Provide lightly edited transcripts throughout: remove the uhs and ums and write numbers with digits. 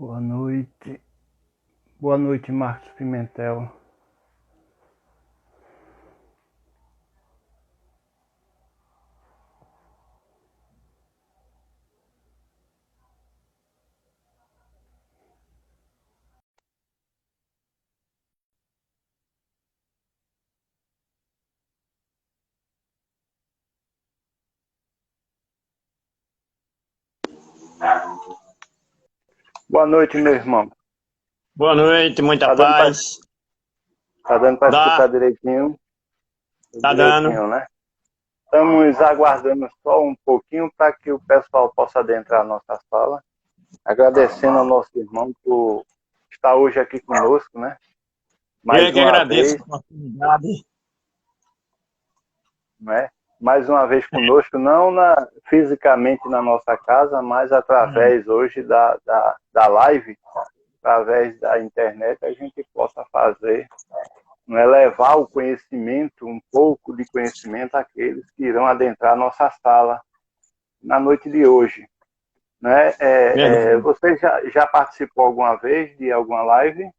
Boa noite. Boa noite, Marcos Pimentel. Boa noite, meu irmão. Boa noite, muita Tá dando pra, paz. tá dando pra escutar Dá, direitinho? tá dando. Direitinho, né? Estamos aguardando só um pouquinho para que o pessoal possa adentrar a nossa sala. Agradecendo ao nosso irmão por estar hoje aqui conosco, né? Eu Mais é que uma agradeço vez, a oportunidade. né? Mais uma vez conosco, não fisicamente na nossa casa, mas através hoje da live, através da internet, a gente possa fazer, não é, levar o conhecimento, um pouco de conhecimento àqueles que irão adentrar a nossa sala na noite de hoje. Né? Verdade. Você já participou alguma vez de alguma live?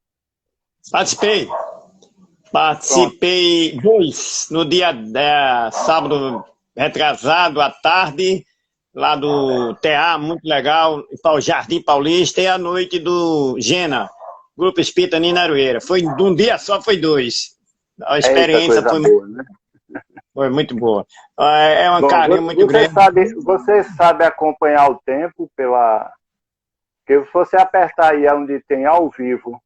Participei. Pronto. Participei no dia sábado retrasado à tarde, lá do TA, muito legal, para o Jardim Paulista, e à noite do Gena, Grupo Espírita Nina Aroeira. Foi de um dia só, foi dois. A Eita, experiência coisa boa, né? foi muito boa. É um Bom, carinho muito você grande. sabe acompanhar o tempo pela... Porque se você apertar aí onde tem ao vivo,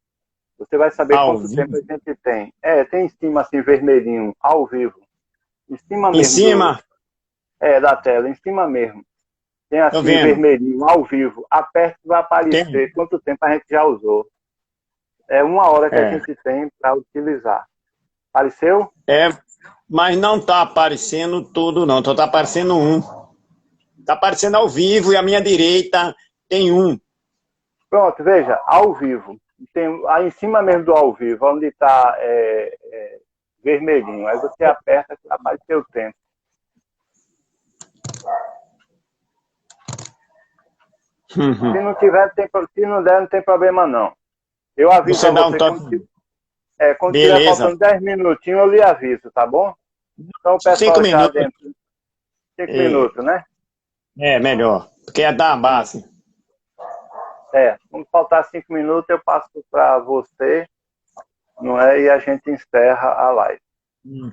você vai saber Ao quanto tempo vivo. a gente tem. Tem em cima assim, vermelhinho, ao vivo. Em cima Em mesmo cima, da tela, em cima mesmo. Tem tô assim, vendo. vermelhinho, ao vivo. Aperta e vai Tem. aparecer quanto tempo a gente já usou. É uma hora que a É. gente tem para utilizar. Apareceu? É, mas não tá aparecendo tudo, não. Só tá aparecendo um. Tá aparecendo ao vivo e à minha direita tem um. Pronto, veja, ao vivo. Tem aí em cima mesmo do ao vivo, onde está vermelhinho. Aí você aperta que vai aparecer o tempo. Se não tiver, se não der, não tem problema não. Eu aviso Você a dá um você toque. quando tiver Beleza. faltando 10 minutinhos, eu lhe aviso, tá bom? Então o Cinco pessoal já minutos. dentro, 5 É, minutos, né? é melhor. Porque é da base. Quando faltar 5 minutos, eu passo para você, não é? E a gente encerra a live. Isso.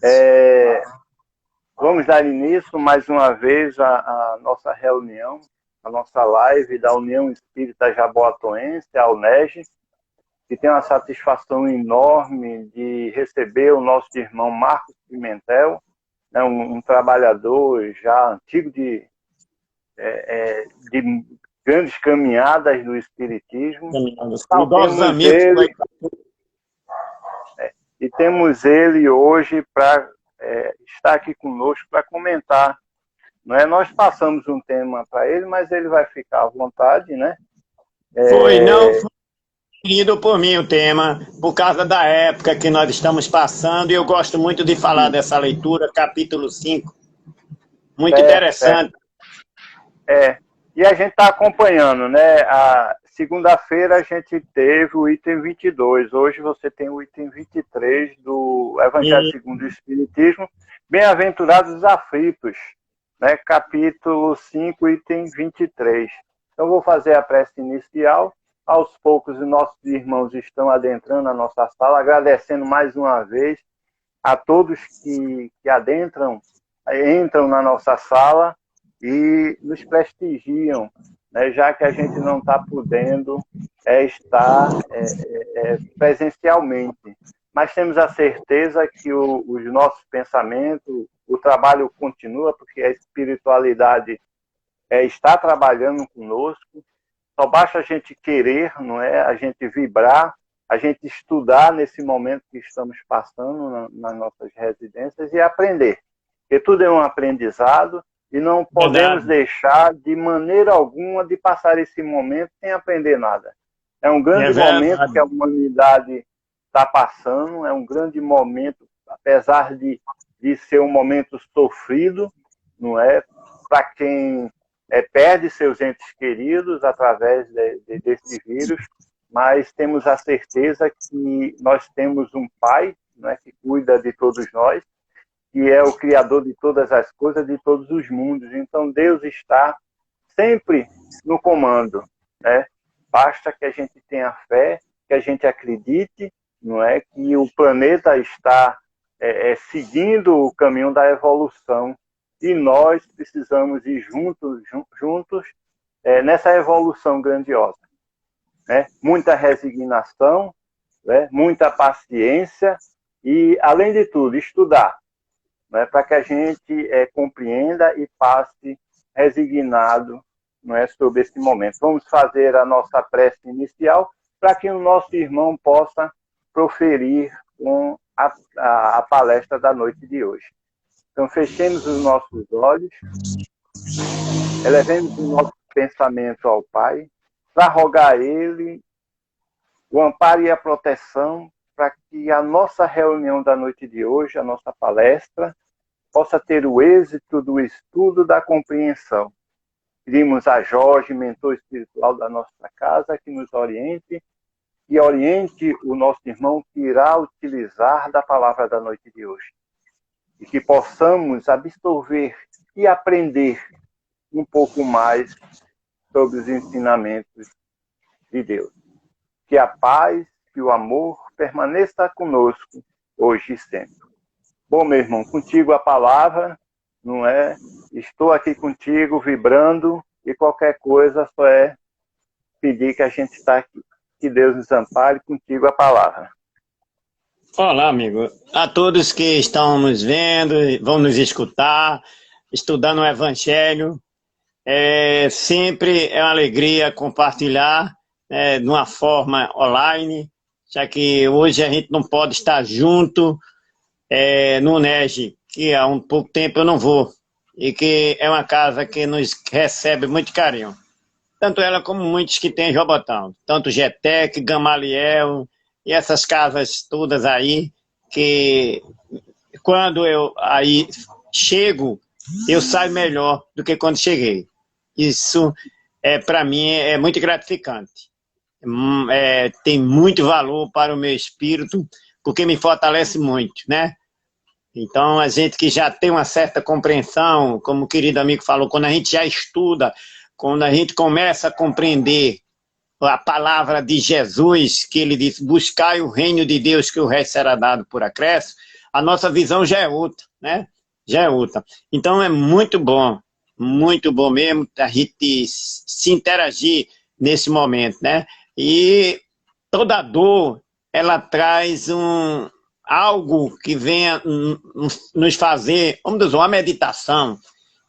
Vamos dar início mais uma vez à nossa reunião, a nossa live da União Espírita Jaboatoense, a UNEG, que tem uma satisfação enorme de receber o nosso irmão Marcos Pimentel, né, um trabalhador já antigo de grandes caminhadas do Espiritismo, e Saudosos temos amigos. ele, hoje para estar aqui conosco para comentar. Não é? Nós passamos um tema para ele, mas ele vai ficar à vontade, né? Foi, não foi escolhido por mim o tema, por causa da época que nós estamos passando, e eu gosto muito de falar dessa leitura, capítulo 5. Muito Certo, certo. interessante. E a gente está acompanhando, né? A segunda-feira a gente teve o item 22. Hoje você tem o item 23 do Evangelho E segundo o Espiritismo. Bem-aventurados os aflitos, né? Capítulo 5, item 23. Então, vou fazer a prece inicial. Aos poucos, os nossos irmãos estão adentrando a nossa sala, agradecendo mais uma vez a todos que entram na nossa sala e nos prestigiam, né, já que a gente não está podendo estar presencialmente. Mas temos a certeza que os nossos pensamentos, o trabalho continua, porque a espiritualidade está trabalhando conosco. Só basta a gente querer, não é? A gente vibrar, a gente estudar nesse momento que estamos passando nas nossas residências e aprender. Porque tudo é um aprendizado e não podemos verdade, deixar de maneira alguma de passar esse momento sem aprender nada. É um é grande momento que a verdade. humanidade está passando, é um grande momento, apesar de ser um momento sofrido, não é? Para quem perde seus entes queridos através desse vírus, mas temos a certeza que nós temos um Pai, né, que cuida de todos nós, que é o Criador de todas as coisas, de todos os mundos. Então, Deus está sempre no comando, né? Basta que a gente tenha fé, que a gente acredite, não é, que o planeta está seguindo o caminho da evolução e nós precisamos ir juntos nessa evolução grandiosa, né? Muita resignação, né? Muita paciência e, além de tudo, estudar, né? Para que a gente compreenda e passe resignado, não é, sobre esse momento. Vamos fazer a nossa prece inicial para que o nosso irmão possa proferir com a palestra da noite de hoje. Então, fechemos os nossos olhos, elevemos o nosso pensamento ao Pai, para rogar a Ele o amparo e a proteção, para que a nossa reunião da noite de hoje, a nossa palestra, possa ter o êxito do estudo da compreensão. Pedimos a Jorge, mentor espiritual da nossa casa, que nos oriente e oriente o nosso irmão que irá utilizar da palavra da noite de hoje. E que possamos absorver e aprender um pouco mais sobre os ensinamentos de Deus. Que a paz e o amor permaneça conosco hoje e sempre. Bom, meu irmão, contigo a palavra, não é? Estou aqui contigo, vibrando, e qualquer coisa só é pedir que a gente está aqui. Que Deus nos ampare, contigo a palavra. Olá, amigo. A todos que estão nos vendo, vão nos escutar, estudando o Evangelho, sempre é uma alegria compartilhar de uma forma online, já que hoje a gente não pode estar junto no UNEG, que há um pouco tempo eu não vou, e que é uma casa que nos recebe muito carinho. Tanto ela como muitos que tem em Jabotão, tanto Getec, Gamaliel e essas casas todas aí, que quando eu aí chego, eu saio melhor do que quando cheguei. Isso, para mim, é muito gratificante. Tem muito valor para o meu espírito, porque me fortalece muito, né? Então, a gente que já tem uma certa compreensão, como o querido amigo falou, quando a gente já estuda, quando a gente começa a compreender a palavra de Jesus, que ele disse, buscai o reino de Deus, que o resto será dado por acréscimo, a nossa visão já é outra, né? Já é outra. Então, é muito bom mesmo a gente se interagir nesse momento, né? E toda dor, ela traz algo que venha nos fazer, vamos dizer, uma meditação.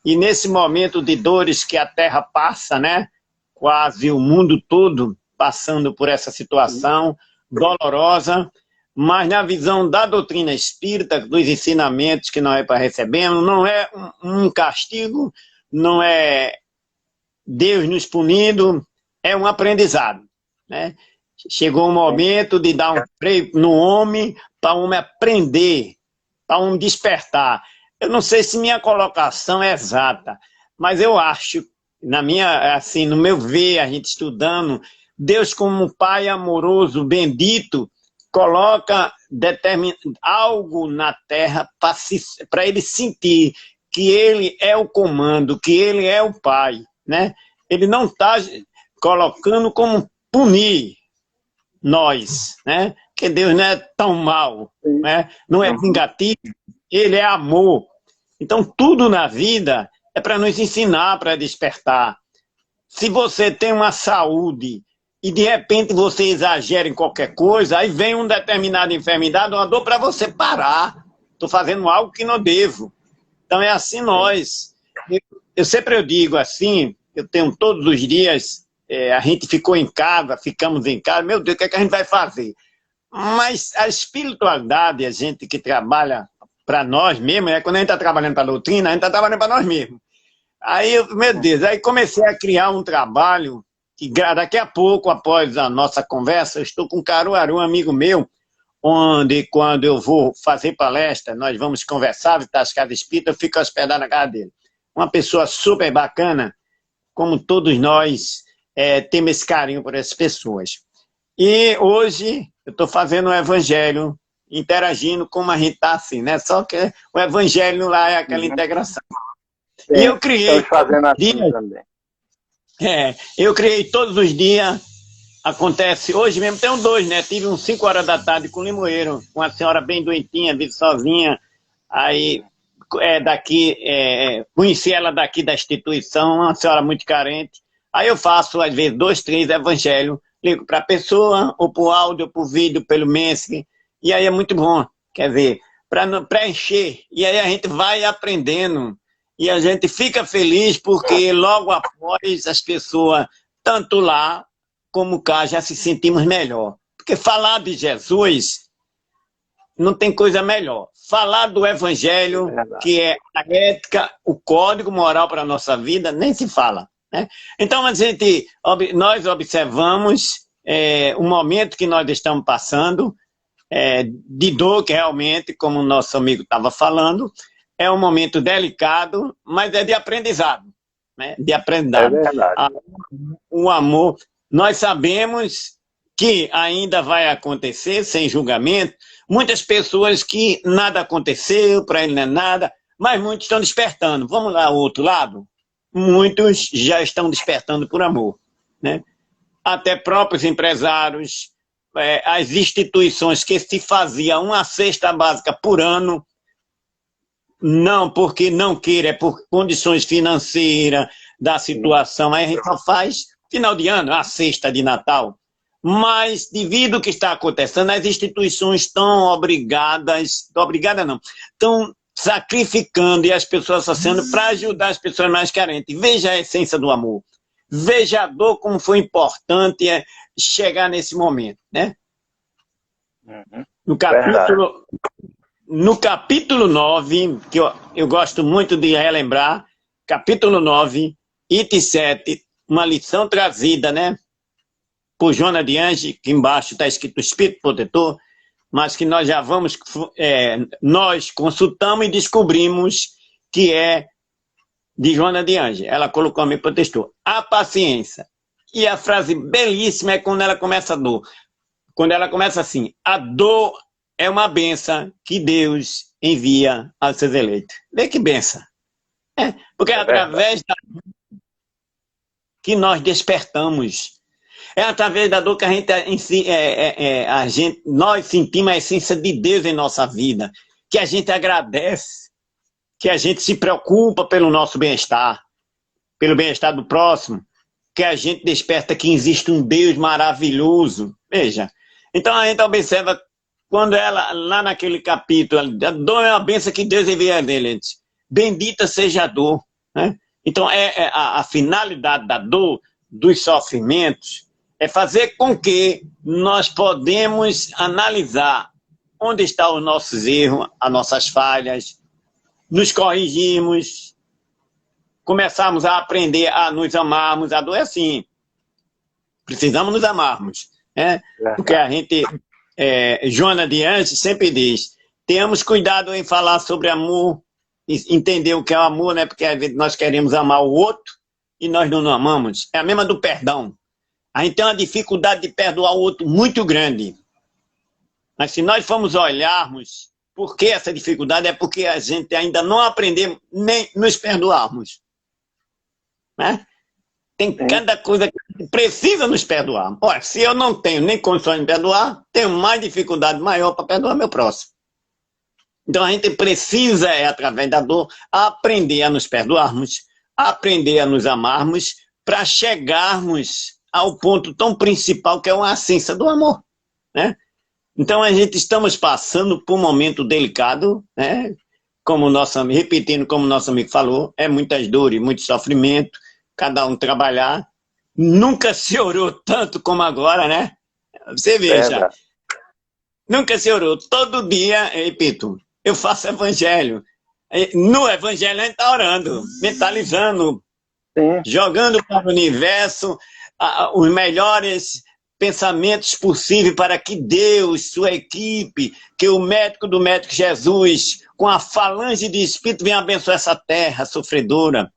E nesse momento de dores que a Terra passa, né? Quase o mundo todo passando por essa situação dolorosa, mas na visão da doutrina espírita, dos ensinamentos que nós recebemos, não é um castigo, não é Deus nos punindo, é um aprendizado, né? Chegou o momento de dar um freio no homem, para o homem aprender, para o homem despertar. Eu não sei se minha colocação é exata, mas eu acho, no meu ver, a gente estudando, Deus como Pai amoroso, bendito, coloca algo na terra para ele sentir que ele é o comando, que ele é o Pai, né? Ele não está colocando como punir nós, né? Porque Deus não é tão mau, né? Não é vingativo, ele é amor. Então tudo na vida é para nos ensinar, para despertar. Se você tem uma saúde e de repente você exagera em qualquer coisa, aí vem uma determinada enfermidade, uma dor para você parar. Estou fazendo algo que não devo. Então é assim nós. Eu sempre digo assim, eu tenho todos os dias, a gente ficou em casa, ficamos em casa, meu Deus, o que é que a gente vai fazer? Mas a espiritualidade, a gente que trabalha para nós mesmos, quando a gente está trabalhando para a doutrina, a gente está trabalhando para nós mesmos. Aí, meu Deus, aí comecei a criar um trabalho, que daqui a pouco, após a nossa conversa, eu estou com o Caruaru, um amigo meu, onde quando eu vou fazer palestra, nós vamos conversar, visitar as casas espíritas, eu fico hospedado na casa dele. Uma pessoa super bacana, como todos nós temos esse carinho por essas pessoas. E hoje eu estou fazendo o evangelho, interagindo como a gente está assim, né? Só que o evangelho lá é aquela integração. Sim, E eu criei estamos fazendo assim dias, também. eu criei todos os dias. Acontece, hoje mesmo tem dois, né? Tive uns 5 horas da tarde com o Limoeiro, uma senhora bem doentinha, vive sozinha. Aí, conheci ela daqui da instituição, uma senhora muito carente. Aí eu faço, às vezes, 2, 3 evangelhos, ligo para a pessoa, ou por áudio, ou por vídeo, pelo Messenger. E aí é muito bom, quer dizer, para preencher. E aí a gente vai aprendendo. E a gente fica feliz porque logo após as pessoas, tanto lá como cá, já se sentimos melhor. Porque falar de Jesus não tem coisa melhor. Falar do Evangelho, que é a ética, o código moral para a nossa vida, nem se fala. Né? Então, nós observamos o momento que nós estamos passando, de dor, que realmente, como o nosso amigo estava falando, é um momento delicado, mas é de aprendizado. Né? De aprendizado. É verdade. O amor. Nós sabemos que ainda vai acontecer, sem julgamento, muitas pessoas que nada aconteceu, para ele não é nada, mas muitos estão despertando. Vamos lá, ao outro lado? Muitos já estão despertando por amor. Né? Até próprios empresários, as instituições que se fazia uma cesta básica por ano, não porque não queira, é por condições financeiras da situação, aí a gente só faz final de ano, a cesta de Natal. Mas, devido ao que está acontecendo, as instituições estão estão sacrificando e as pessoas estão sendo para ajudar as pessoas mais carentes. Veja a essência do amor. Veja a dor, como foi importante chegar nesse momento. Né? Uhum. No capítulo 9, que eu gosto muito de relembrar, capítulo 9, item 7, uma lição trazida, né, por Joana de Ange, que embaixo está escrito Espírito Protetor, mas que nós já vamos, nós consultamos e descobrimos que é de Joana de Ange. Ela colocou me protestou. A paciência. E a frase belíssima é quando ela começa a dor. Quando ela começa assim, a dor é uma benção que Deus envia aos seus eleitos. Vê que benção. Porque é através da que nós despertamos. É através da dor que nós sentimos a essência de Deus em nossa vida, que a gente agradece, que a gente se preocupa pelo nosso bem-estar, pelo bem-estar do próximo, que a gente desperta que existe um Deus maravilhoso. Veja, então a gente observa quando ela, lá naquele capítulo, a dor é uma bênção que Deus envia dele. Bendita seja a dor, né? Então, a finalidade da dor, dos sofrimentos, é fazer com que nós podemos analisar onde estão os nossos erros, as nossas falhas, nos corrigirmos, começarmos a aprender a nos amarmos. A dor é assim, precisamos nos amarmos. Né? Porque a gente, Joana de Ange sempre diz, tenhamos cuidado em falar sobre amor, entender o que é o amor, né? Porque às vezes nós queremos amar o outro e nós não nos amamos. É a mesma do perdão. A gente tem uma dificuldade de perdoar o outro muito grande. Mas se nós formos olharmos por que essa dificuldade, é porque a gente ainda não aprendemos nem nos perdoarmos. Né? Tem cada coisa que a gente precisa nos perdoar. Olha, se eu não tenho nem condições de perdoar, tenho mais dificuldade maior para perdoar meu próximo. Então a gente precisa, através da dor, aprender a nos perdoarmos, aprender a nos amarmos, para chegarmos ao ponto tão principal que é a essência do amor. Né? Então a gente estamos passando por um momento delicado, né? Repetindo como o nosso amigo falou, é muitas dores, muito sofrimento, cada um trabalhar. Nunca se orou tanto como agora, né? Você veja, nunca se orou. Todo dia, repito, eu faço evangelho. No evangelho a gente está orando, mentalizando, jogando para o universo os melhores pensamentos possíveis para que Deus, sua equipe, que o médico do médico Jesus, com a falange de Espírito, venha abençoar essa terra sofredora.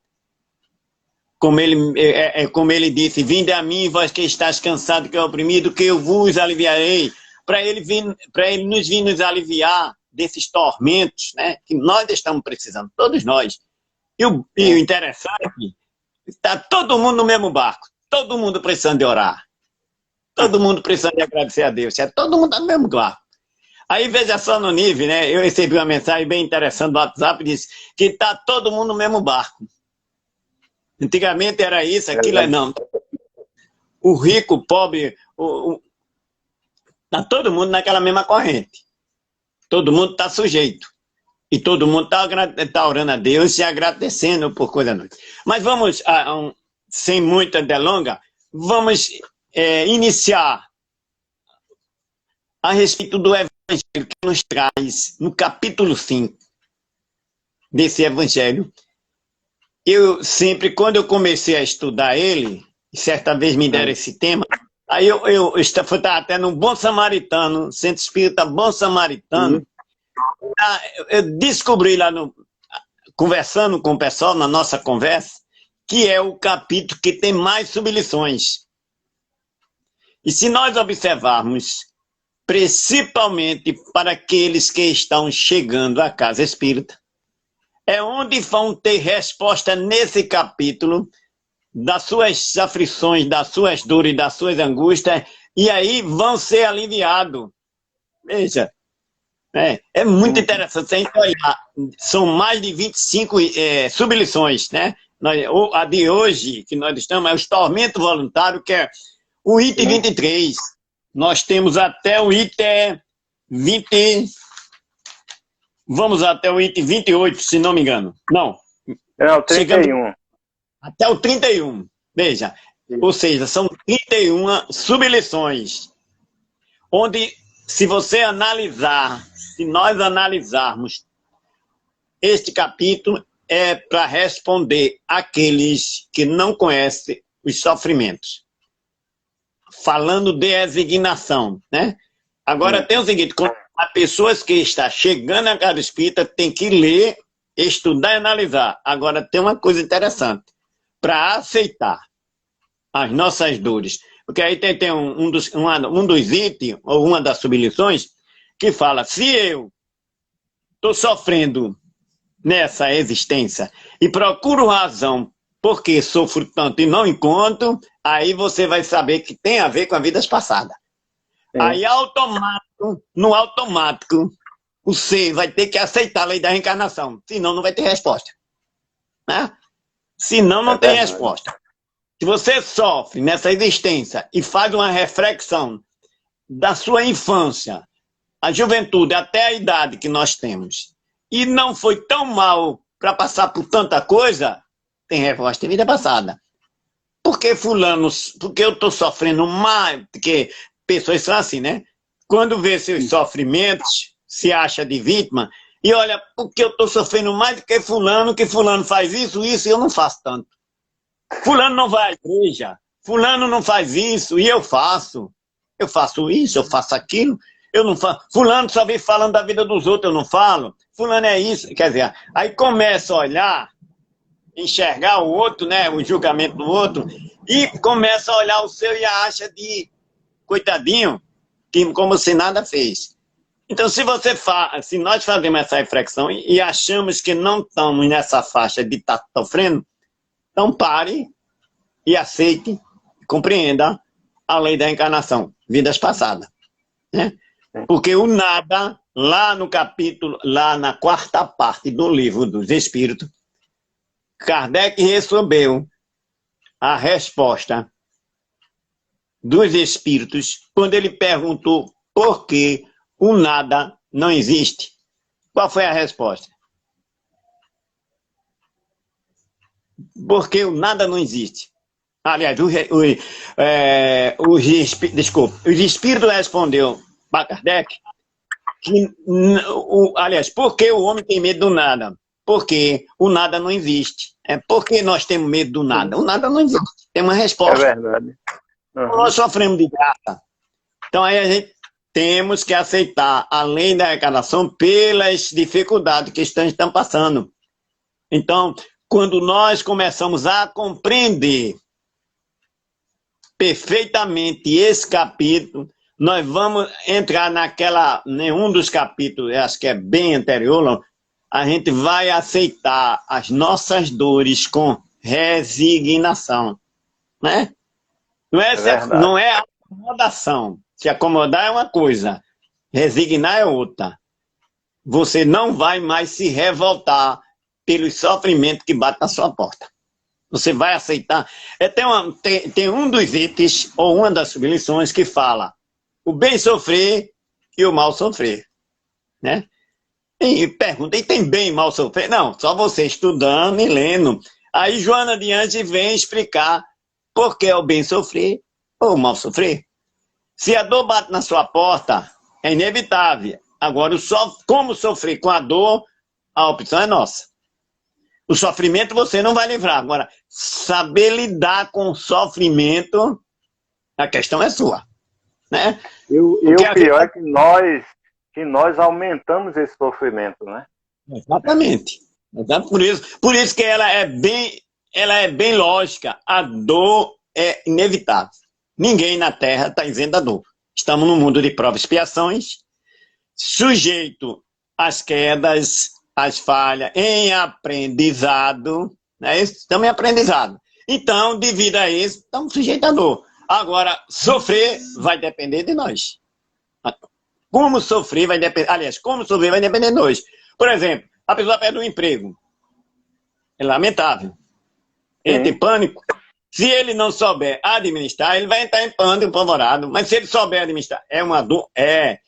como ele disse, vinde a mim, vós que estáis cansado, que é oprimido, que eu vos aliviarei, para ele nos vir nos aliviar desses tormentos, né, que nós estamos precisando, todos nós. E o interessante, está todo mundo no mesmo barco, todo mundo precisando de orar, todo mundo precisando de agradecer a Deus, todo mundo no mesmo barco. Aí veja só no nível, né, eu recebi uma mensagem bem interessante do WhatsApp, disse que está todo mundo no mesmo barco. Antigamente era isso, aquilo, não. O rico, o pobre, está todo mundo naquela mesma corrente. Todo mundo está sujeito. E todo mundo está orando a Deus e agradecendo por coisa nova. Mas vamos, sem muita delonga, vamos iniciar a respeito do Evangelho que nos traz no capítulo 5 desse Evangelho. Eu sempre, quando eu comecei a estudar ele, certa vez me deram esse tema, aí eu estava até no Bom Samaritano, Centro Espírita Bom Samaritano, eu descobri lá, conversando com o pessoal, na nossa conversa, que é o capítulo que tem mais sublições. E se nós observarmos, principalmente para aqueles que estão chegando à casa espírita, é onde vão ter resposta nesse capítulo das suas aflições, das suas dores, das suas angústias, e aí vão ser aliviados. Veja, é muito interessante se a gente olhar. São mais de 25 sublições, né? A de hoje, que nós estamos, é os tormentos voluntários, que é o item 23. Nós temos até o item 20... Vamos até o item 28, se não me engano. Não. É o 31. Até o 31. Veja. Sim. Ou seja, são 31 sublições. Onde, se você analisar, se nós analisarmos este capítulo, é para responder àqueles que não conhecem os sofrimentos. Falando de resignação, né? Agora tem o seguinte, as pessoas que estão chegando à casa espírita tem que ler, estudar e analisar. Agora tem uma coisa interessante, para aceitar as nossas dores. Porque aí tem um dos itens, ou uma das sublições, que fala, se eu estou sofrendo nessa existência e procuro razão porque sofro tanto e não encontro, aí você vai saber que tem a ver com a vida passada. Aí no automático, o ser vai ter que aceitar a lei da reencarnação, senão não vai ter resposta. Né? Senão não tem resposta. Se você sofre nessa existência e faz uma reflexão da sua infância, a juventude, até a idade que nós temos, e não foi tão mal para passar por tanta coisa, tem resposta em vida passada. Por que porque eu estou sofrendo mais? Porque pessoas são assim, né? Quando vê seus sofrimentos, se acha de vítima, e olha, porque eu estou sofrendo mais do que fulano faz isso, e eu não faço tanto. Fulano não vai à igreja, fulano não faz isso, e eu faço. Eu faço isso, eu faço aquilo, eu não faço. Fulano só vem falando da vida dos outros, eu não falo. Fulano é isso, quer dizer, aí começa a olhar, enxergar o outro, né, o julgamento do outro, e começa a olhar o seu e acha de coitadinho, como se nada fez. Então, se nós fazemos essa reflexão e achamos que não estamos nessa faixa de estar sofrendo, então pare e aceite, compreenda a lei da encarnação, vidas passadas. Né? Porque o nada, lá no capítulo, lá na quarta parte do livro dos Espíritos, Kardec recebeu a resposta dos Espíritos quando ele perguntou por que o nada não existe. Qual foi a resposta? Porque o nada não existe. Aliás, os Espíritos respondeu para Kardec que, aliás, por que o homem tem medo do nada? Porque o nada não existe. Por que nós temos medo do nada? O nada não existe. Tem uma resposta. É verdade. Nós sofremos de graça. Então aí a gente temos que aceitar a lei da reencarnação pelas dificuldades que estão passando. Então, quando nós começamos a compreender perfeitamente esse capítulo, nós vamos entrar nenhum dos capítulos, acho que é bem anterior, a gente vai aceitar as nossas dores com resignação, né? Não é acomodação. Se acomodar é uma coisa, resignar é outra. Você não vai mais se revoltar pelos sofrimentos que batem na sua porta. Você vai aceitar. Tem um dos itens, ou uma das sublições, que fala o bem sofrer e o mal sofrer, né? E pergunta, e tem bem e mal sofrer? Não, só você estudando e lendo. Aí Joana adiante vem explicar por que é o bem sofrer ou o mal sofrer. Se a dor bate na sua porta, é inevitável. Agora, como sofrer com a dor, a opção é nossa. O sofrimento você não vai livrar. Agora, saber lidar com o sofrimento, a questão é sua, né? E o pior é que nós aumentamos esse sofrimento, né? Exatamente. Por isso que ela é bem lógica. A dor é inevitável. Ninguém na Terra está isento da dor. Estamos num mundo de provas e expiações, sujeito às quedas, às falhas, em aprendizado, né? Estamos em aprendizado. Então, devido a isso, estamos sujeitos à dor. Agora, sofrer vai depender de nós. Como sofrer vai depender... Aliás, como sofrer vai depender de nós. Por exemplo, a pessoa perde um emprego. É lamentável. Entra em pânico. Se ele não souber administrar, ele vai entrar em pânico, apavorado. Mas se ele souber administrar, é uma dor? É.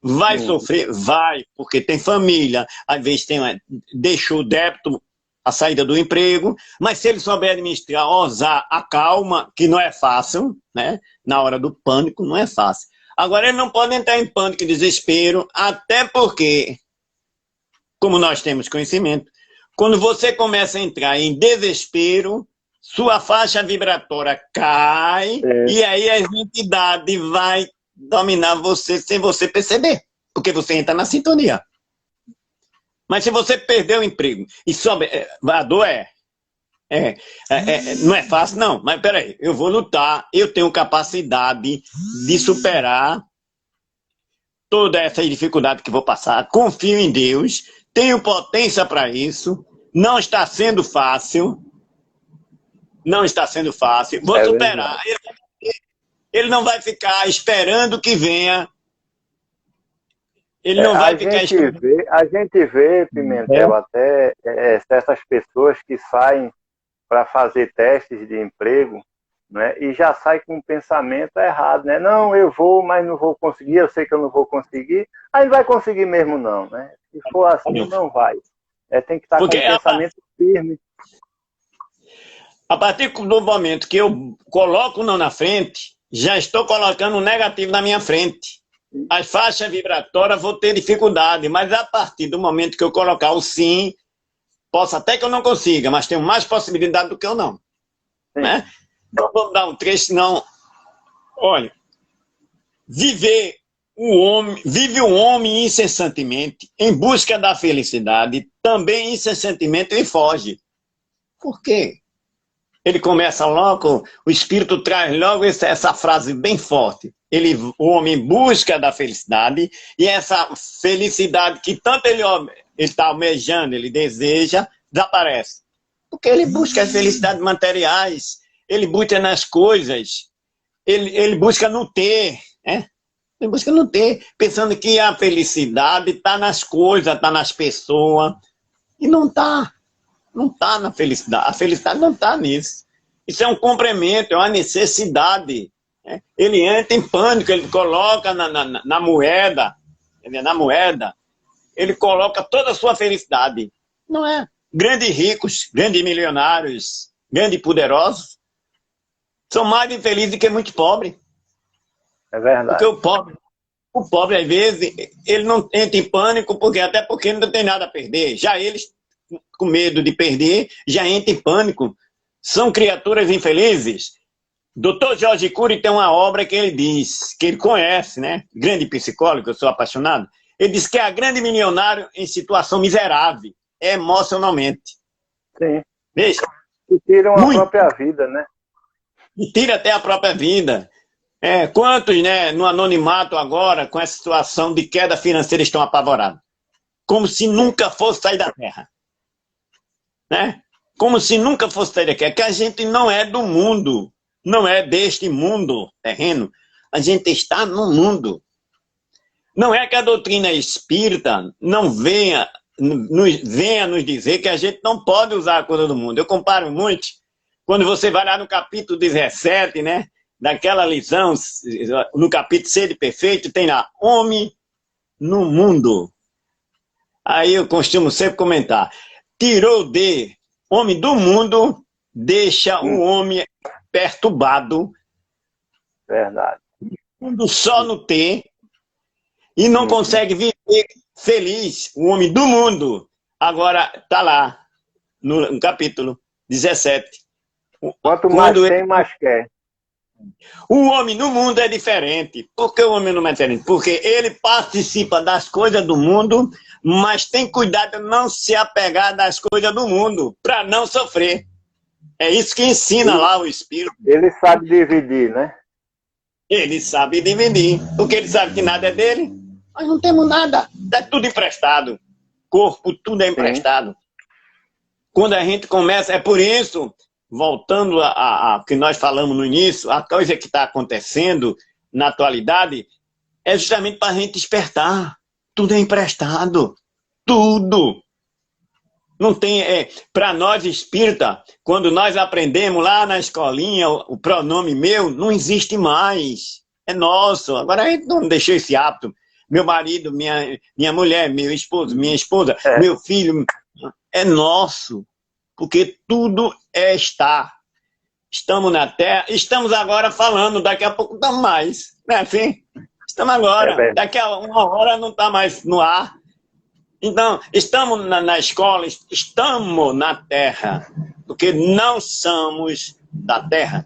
Vai sofrer? Vai, porque tem família, às vezes deixou o débito, a saída do emprego, mas se ele souber administrar, usar a calma, que não é fácil, né? Na hora do pânico, não é fácil. Agora, ele não pode entrar em pânico e desespero, até porque, como nós temos conhecimento, quando você começa a entrar em desespero, sua faixa vibratória cai, e aí a entidade vai dominar você sem você perceber, porque você entra na sintonia. Mas se você perder o emprego e sobe, a dor não é fácil, não, mas peraí, eu vou lutar, eu tenho capacidade de superar toda essa dificuldade que vou passar, confio em Deus, tenho potência para isso, não está sendo fácil, vou superar. Ele não vai ficar esperando que venha. Ele não vai ficar esperando. A gente vê, Pimentel, até essas pessoas que saem para fazer testes de emprego, né, e já saem com um pensamento errado, né? Não, eu vou, mas não vou conseguir, eu sei que eu não vou conseguir. Aí não vai conseguir mesmo, não, né? Se for assim, não vai. Tem que estar com um pensamento firme. A partir do momento que eu coloco o não na frente, já estou colocando o negativo na minha frente. As faixas vibratórias vou ter dificuldade, mas a partir do momento que eu colocar o sim, posso até que eu não consiga, mas tenho mais possibilidade do que eu não. Né? Então vamos dar um trecho, senão... Olha, vive o homem incessantemente, em busca da felicidade, também incessantemente ele foge. Por quê? Ele começa logo, o Espírito traz logo essa frase bem forte. O homem busca da felicidade, e essa felicidade que tanto ele está almejando, ele deseja, desaparece. Porque ele busca as felicidades materiais, ele busca nas coisas, ele busca no ter, né? Ele busca no ter, pensando que a felicidade está nas coisas, está nas pessoas, e não está. Não está na felicidade. A felicidade não está nisso. Isso é um complemento, é uma necessidade. Né? Ele entra em pânico, ele coloca na moeda, ele coloca toda a sua felicidade. Não é? Grandes ricos, grandes milionários, grandes poderosos, são mais infelizes do que muito pobres. É verdade. Porque o pobre, às vezes, ele não entra em pânico, até porque não tem nada a perder. Já eles, com medo de perder, já entra em pânico. São criaturas infelizes. Dr. Jorge Cury tem uma obra que ele diz, que ele conhece, né? Grande psicólogo, eu sou apaixonado. Ele diz que é a grande milionário em situação miserável, emocionalmente. Sim. Veja, E tiram a muito, própria vida, né? e tira até a própria vida. Quantos, né, no anonimato agora, com essa situação de queda financeira, estão apavorados? Como se nunca fosse sair da terra. Né? Como se nunca fosse sair da terra. Que a gente não é do mundo, não é deste mundo terreno. A gente está no mundo. Não é que a doutrina espírita não venha nos dizer que a gente não pode usar a coisa do mundo. Eu comparo muito, quando você vai lá no capítulo 17, né, daquela lição, no capítulo Sede Perfeito, tem lá, homem no mundo. Aí eu costumo sempre comentar, tirou de homem do mundo, deixa o homem perturbado. Verdade. Mundo só no ter, e não consegue viver feliz, o homem do mundo. Agora está lá, no capítulo 17. Quanto mais tem, mais quer. O homem no mundo é diferente. Por que o homem não é diferente? Porque ele participa das coisas do mundo, mas tem cuidado de não se apegar das coisas do mundo, para não sofrer. É isso que ensina lá o Espírito. Ele sabe dividir, né? Ele sabe dividir, porque ele sabe que nada é dele. Nós não temos nada, é tudo emprestado. Corpo, tudo é emprestado. Sim. Quando a gente começa, é por isso, voltando a que nós falamos no início, a coisa que está acontecendo na atualidade é justamente para a gente despertar. Tudo é emprestado. Tudo. Não tem, para nós espírita, quando nós aprendemos lá na escolinha, o pronome meu não existe mais. É nosso. Agora a gente não deixou esse hábito. Meu marido, minha mulher, meu esposo, minha esposa, meu filho, é nosso. Porque tudo está. Estamos na Terra, estamos agora falando, daqui a pouco não mais. Não é assim? Estamos agora. Daqui a uma hora não está mais no ar. Então, estamos na escola, estamos na Terra, porque não somos da Terra.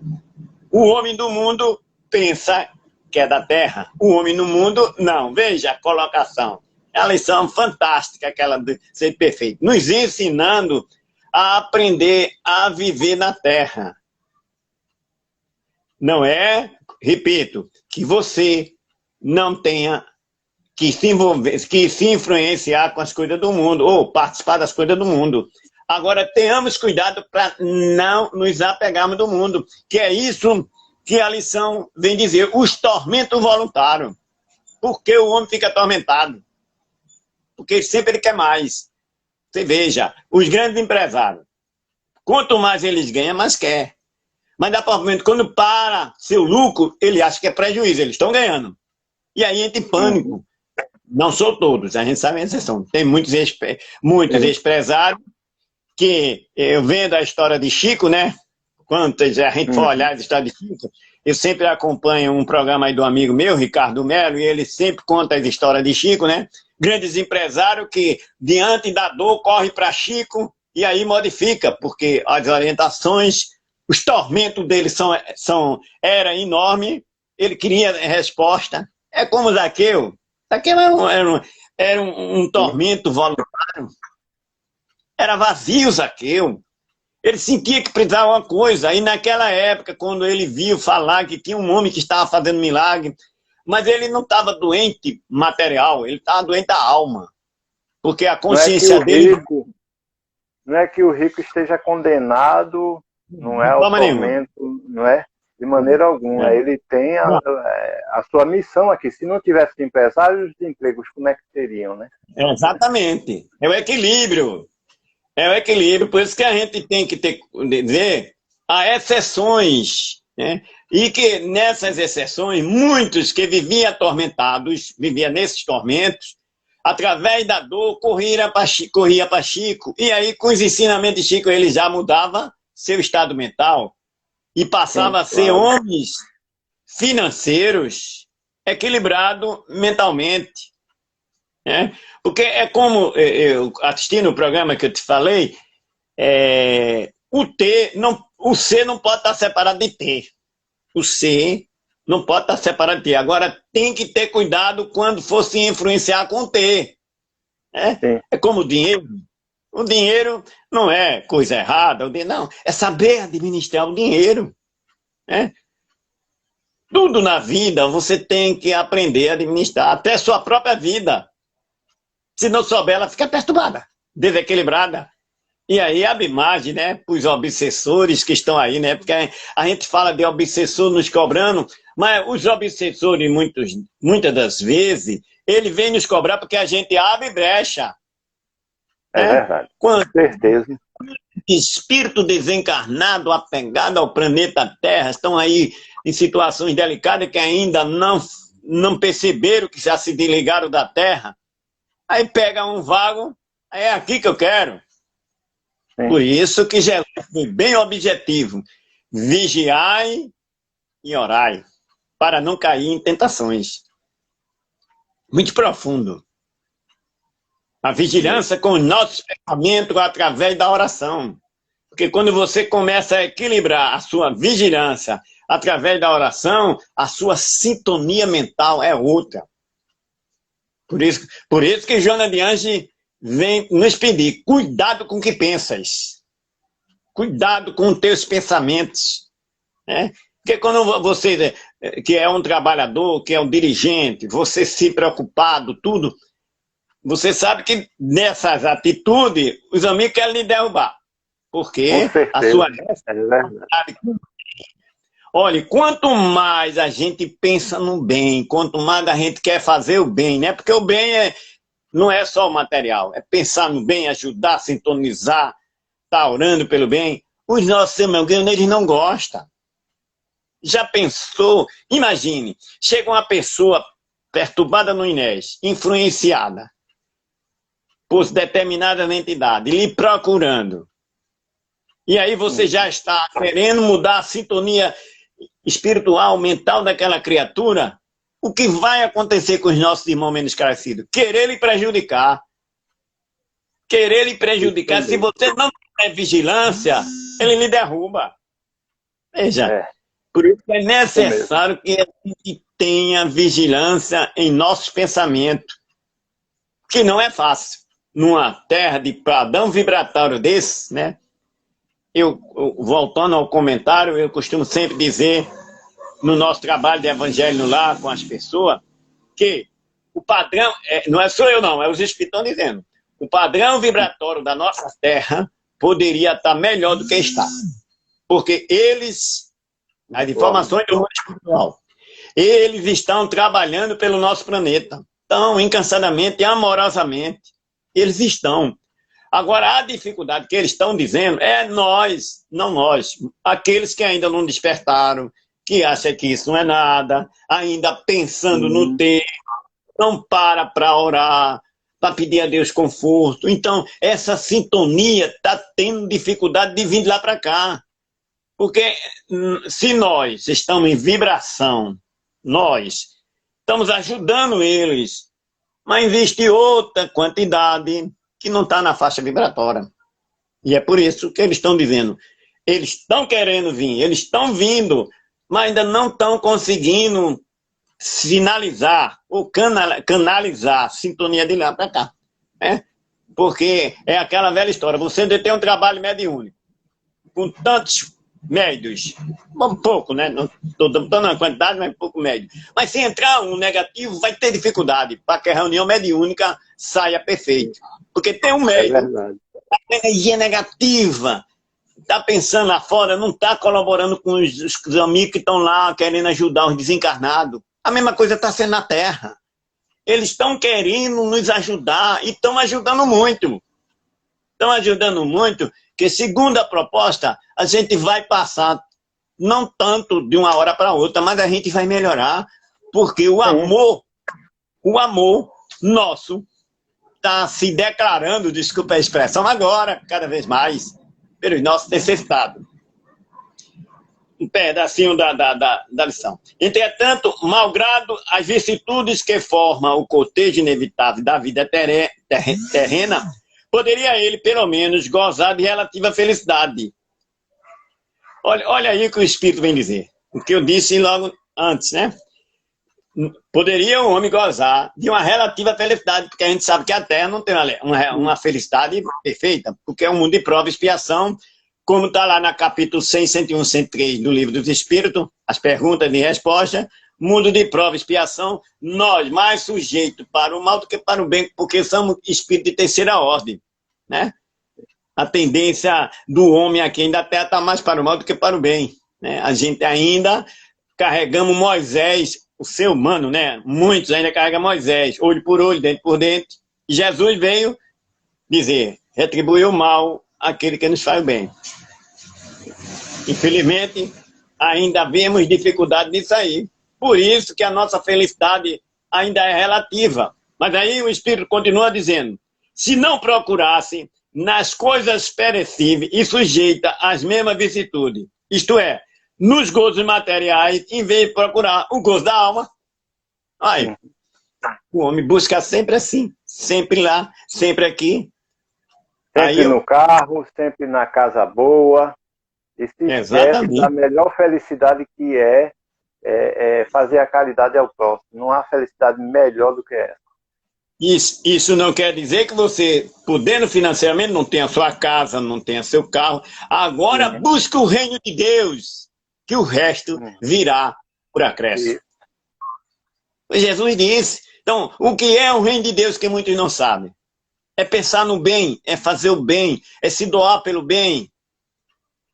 O homem do mundo pensa que é da Terra. O homem no mundo, não. Veja a colocação. É a lição fantástica, aquela de ser perfeito. Nos ensinando a aprender a viver na Terra. Não é, repito, que você não tenha que se envolver, que se influenciar com as coisas do mundo, ou participar das coisas do mundo. Agora, tenhamos cuidado para não nos apegarmos do mundo, que é isso que a lição vem dizer, os tormentos voluntários. Por que o homem fica atormentado? Porque sempre ele quer mais. Você veja, os grandes empresários, quanto mais eles ganham, mais quer. Mas, dá para momento, quando para seu lucro, ele acha que é prejuízo, eles estão ganhando. E aí entra em pânico. Não são todos, a gente sabe a exceção. Tem muitos empresários que, eu vendo a história de Chico, né? Quantas a gente for olhar a história de Chico, eu sempre acompanho um programa aí do amigo meu, Ricardo Melo, e ele sempre conta as histórias de Chico, né? Grandes empresários que, diante da dor, corre para Chico e aí modifica, porque as orientações, os tormentos dele era enorme, ele queria resposta. É como Zaqueu. Zaqueu era um tormento voluntário. Era vazio, Zaqueu. Ele sentia que precisava uma coisa. E naquela época, quando ele viu falar que tinha um homem que estava fazendo milagre, mas ele não estava doente material, ele estava doente da alma. Porque a consciência dele... Não é que o rico esteja condenado, não é o tormento, não é? De maneira alguma. Ele tem a sua missão aqui. Se não tivesse empresários, os empregos, como é que seriam, né? Exatamente. É o equilíbrio. É o equilíbrio. Por isso que a gente tem que dizer, há exceções, né? E que nessas exceções, muitos que viviam atormentados, viviam nesses tormentos, através da dor, corria para Chico. E aí, com os ensinamentos de Chico, ele já mudava seu estado mental. E passava a ser homens financeiros, equilibrados mentalmente. Né? Porque é como eu assistindo o programa que eu te falei, o ser não pode estar separado de ter. O ser não pode estar separado de ter. Agora, tem que ter cuidado quando for se influenciar com o ter. Né? É como o dinheiro. O dinheiro não é coisa errada, não, é saber administrar o dinheiro, né? Tudo na vida você tem que aprender a administrar, até sua própria vida. Se não souber, ela fica perturbada, desequilibrada. E aí abre margem, né, para os obsessores que estão aí, né? Porque a gente fala de obsessor nos cobrando, mas os obsessores, muitas das vezes, ele vem nos cobrar porque a gente abre brecha. É verdade, com certeza. Espírito desencarnado, apegado ao planeta Terra, estão aí em situações delicadas que ainda não perceberam que já se desligaram da Terra. Aí pega um vago, é aqui que eu quero. Sim. Por isso que Jesus foi bem objetivo. Vigiai e orai, para não cair em tentações. Muito profundo. A vigilância com os nossos pensamentos através da oração. Porque quando você começa a equilibrar a sua vigilância através da oração, a sua sintonia mental é outra. Por isso que Joana de Anjos vem nos pedir, cuidado com o que pensas. Cuidado com os teus pensamentos. Né? Porque quando você, que é um trabalhador, que é um dirigente, você se preocupado, tudo, você sabe que nessas atitudes, os amigos querem lhe derrubar. Porque a sua responsabilidade. Olha, quanto mais a gente pensa no bem, quanto mais a gente quer fazer o bem, né? Porque o bem não é só o material, é pensar no bem, ajudar, sintonizar, estar orando pelo bem. Os nossos irmãos, eles não gostam. Já pensou? Imagine, chega uma pessoa perturbada no Inés, influenciada por determinada entidade, lhe procurando. E aí você já está querendo mudar a sintonia espiritual, mental daquela criatura. O que vai acontecer com os nossos irmãos menos esclarecidos? Querer lhe prejudicar. Querer lhe prejudicar. Se você não tiver vigilância, ele lhe derruba. Veja, por isso é necessário que a gente tenha vigilância em nossos pensamentos, que não é fácil. Numa terra de padrão vibratório desse, né? Eu, voltando ao comentário, eu costumo sempre dizer, no nosso trabalho de evangelho no lar com as pessoas, que o padrão, não é só eu não, é os espíritos estão dizendo, o padrão vibratório da nossa terra poderia estar melhor do que está. Porque eles, as informações do mundo espiritual, eles estão trabalhando pelo nosso planeta, tão incansadamente e amorosamente. Eles estão. Agora, a dificuldade que eles estão dizendo é nós, não nós. Aqueles que ainda não despertaram, que acham que isso não é nada, ainda pensando no ter, não para orar, para pedir a Deus conforto. Então, essa sintonia está tendo dificuldade de vir lá para cá. Porque se nós estamos em vibração, nós estamos ajudando eles, mas existe outra quantidade que não está na faixa vibratória. E é por isso que eles estão dizendo, eles estão querendo vir, eles estão vindo, mas ainda não estão conseguindo sinalizar ou canalizar a sintonia de lá para cá. Né? Porque é aquela velha história, você tem um trabalho mediúnico, com tantos médios, um pouco, né? Não estou dando uma quantidade, mas pouco médio. Mas se entrar um negativo, vai ter dificuldade para que a reunião mediúnica saia perfeita. Porque tem um médio, a energia negativa, está pensando lá fora, não está colaborando com os amigos que estão lá querendo ajudar os desencarnados. A mesma coisa está sendo na Terra. Eles estão querendo nos ajudar e estão ajudando muito. Estão ajudando muito, que segundo a proposta, a gente vai passar, não tanto de uma hora para outra, mas a gente vai melhorar, porque o amor nosso está se declarando, desculpa a expressão, agora, cada vez mais, pelos nossos necessitados. Um pedacinho da lição. Entretanto, malgrado as vicissitudes que formam o cortejo inevitável da vida terrena, poderia ele, pelo menos, gozar de relativa felicidade. Olha aí o que o Espírito vem dizer. O que eu disse logo antes, né? poderia o homem gozar de uma relativa felicidade, porque a gente sabe que a Terra não tem uma felicidade perfeita, porque é um mundo de prova e expiação, como está lá no capítulo 100, 101, 103 do Livro dos Espíritos, as perguntas e respostas, mundo de prova e expiação, nós mais sujeitos para o mal do que para o bem, porque somos espíritos de terceira ordem, né? A tendência do homem aqui ainda Terra está mais para o mal do que para o bem, né? A gente ainda carregamos Moisés, o ser humano, né? Muitos ainda carregam Moisés, olho por olho, dente por dente. E Jesus veio dizer, retribuir o mal àquele que nos faz o bem. Infelizmente, ainda vemos dificuldade nisso aí. Por isso que a nossa felicidade ainda é relativa. Mas aí o Espírito continua dizendo, se não procurasse nas coisas perecíveis e sujeita às mesmas vicissitudes, isto é, nos gozos materiais, em vez de procurar o gozo da alma, aí, o homem busca sempre assim, sempre lá, sempre aqui. Sempre no carro, sempre na casa boa, e se esquece da melhor felicidade que é fazer a caridade ao próximo. Não há felicidade melhor do que essa. Isso não quer dizer que você, podendo financeiramente, não tenha sua casa, não tenha seu carro. Agora busca o reino de Deus, que o resto virá por acréscimo. Jesus disse. Então, o que é o reino de Deus que muitos não sabem? É pensar no bem, é fazer o bem, é se doar pelo bem,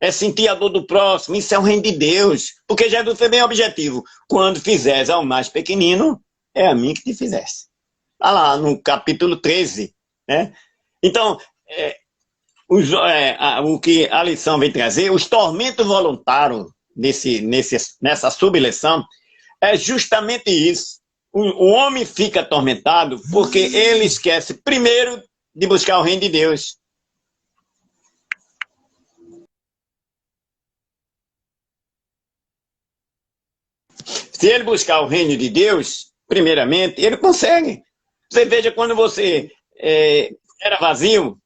é sentir a dor do próximo. Isso é o reino de Deus. Porque Jesus foi bem objetivo. Quando fizeres ao mais pequenino, é a mim que te fizesse. Está lá no capítulo 13. Né? Então, o que a lição vem trazer, os tormentos voluntários nessa subleção, é justamente isso. O homem fica atormentado porque ele esquece, primeiro, de buscar o reino de Deus. Se ele buscar o reino de Deus, primeiramente, ele consegue. Você veja quando você era vazio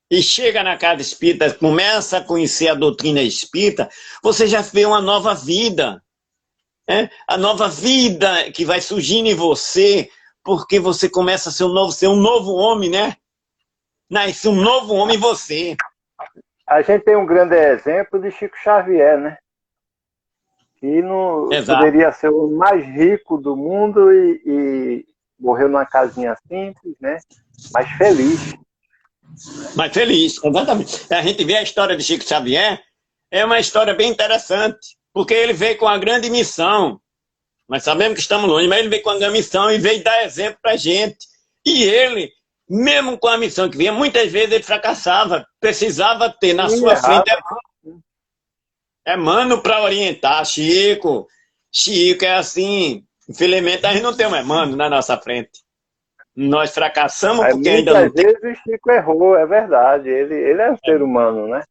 e chega na casa espírita, começa a conhecer a doutrina espírita, você já vê uma nova vida. A nova vida que vai surgindo em você, porque você começa a ser um novo homem, né? Nasce um novo homem em você. A gente tem um grande exemplo de Chico Xavier, né? Que poderia ser o mais rico do mundo e morreu numa casinha simples, né? Mas feliz. Mas feliz, exatamente. A gente vê a história de Chico Xavier, é uma história bem interessante, porque ele veio com uma grande missão. Nós sabemos que estamos longe, mas ele veio com uma grande missão e veio dar exemplo para a gente. E ele, mesmo com a missão que vinha, muitas vezes ele fracassava. Precisava ter na sua frente mano para orientar. Chico é assim. Infelizmente, a gente não tem um mano na nossa frente. Nós fracassamos porque ainda não tem. Muitas vezes o Chico errou, é verdade. Ele é um ser humano, né?